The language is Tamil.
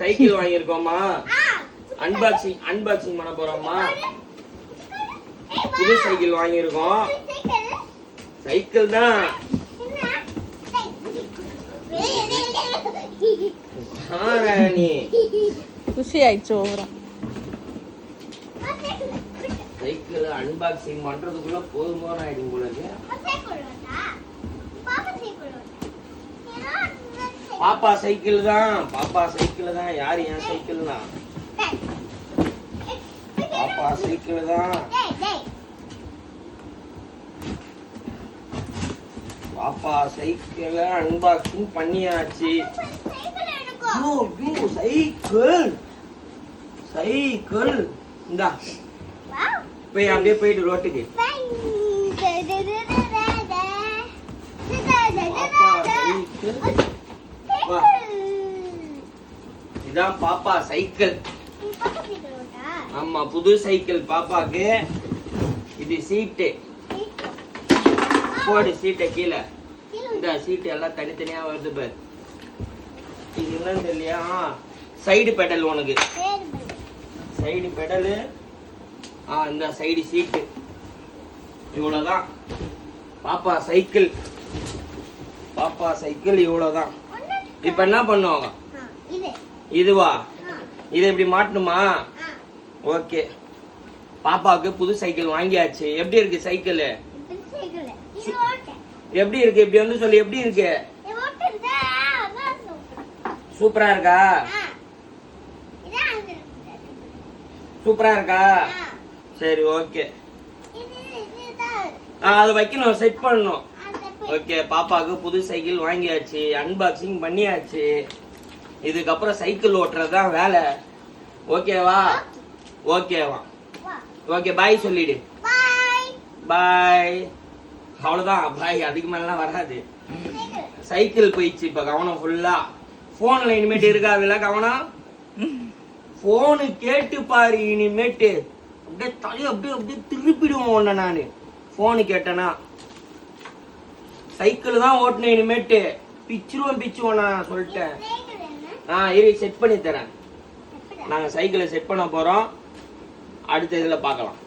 சைக்கிள் வாங்கியிருக்கோமா, அன்பாக்சிங் பண்ண போறோமா. புது சைக்கிள் வாங்கியிருக்கோம். சைக்கிள் தான். நீ குஷி ஆயிடுச்சு ஓவரா. சைக்கிள் அன்பாக்சிங் பண்றதுக்குள்ள போதுமான ஆயிடும் போல இருக்கு. பாப்பா சைக்கிள் தான். யாரு என் சைக்கிள் தான். பாப்பா சைக்கிள் தான். பாப்பா சைக்கிள் அன்பாக்சிங் பண்ணியாச்சு. சைக்கிள் இந்தா போய் அப்படியே போயிட்டு ரோட்டுக்கு. இதான் பாப்பா சைக்கிள். ஆமா, புது சைக்கிள் பாப்பாக்கு. இது சீட்டு போடு, சீட்டை கீழே. இந்த சீட்டு எல்லாம் தனித்தனியா வருது பாரு. இது என்னன்னு தெரியலையா? Side pedal. உனக்கு சைடு பெடலு. இந்த சைடு சீட்டு. இவ்வளவுதான் பாப்பா சைக்கிள். இவ்வளவுதான். இப்ப என்ன பண்ணுவாங்க? இதுவா? இதை இப்படி மாட்டணுமா? ஓகே. பாப்பாவுக்கு புது சைக்கிள் வாங்கியாச்சு. எப்படி இருக்கு சைக்கிள்? எப்படி இருக்கு? இப்படி வந்து சொல்லி எப்படி இருக்கு? சூப்பரா இருக்கா? சூப்பரா இருக்கா? சரி, ஓகே. அது வைக்கணும், செட் பண்ணணும். ஓகே, பாப்பாவுக்கு புது சைக்கிள் வாங்கியாச்சு, அன்பாக்சிங் பண்ணியாச்சு. இதுக்கப்புறம் சைக்கிள் ஓட்டுறதுதான் வேலை. ஓகேவா? ஓகேவா? ஓகே, பாய் சொல்லிடு. பாய். அவ்வளவுதான் பாய், அதுக்கு மேலாம் வராது. சைக்கிள் போயிடுச்சு. இப்ப கவனம் ஃபுல்லா போன்ல. இனிமேட்டு இருக்காதுல்ல கவனம். போனு கேட்டு பாரு. இனிமேட்டு அப்படியே தலையை அப்படியே திருப்பிடுவோம் உன்ன. நானு போனு கேட்டேனா சைக்கிள் தான் ஓட்டணும். இனிமேட்டு பிச்சுருவோம் நான் சொல்லிட்டேன். இரு, செட் பண்ணி தரேன். நாங்க சைக்கிளை செட் பண்ண போறோம். அடுத்த இதுல பார்க்கலாம்.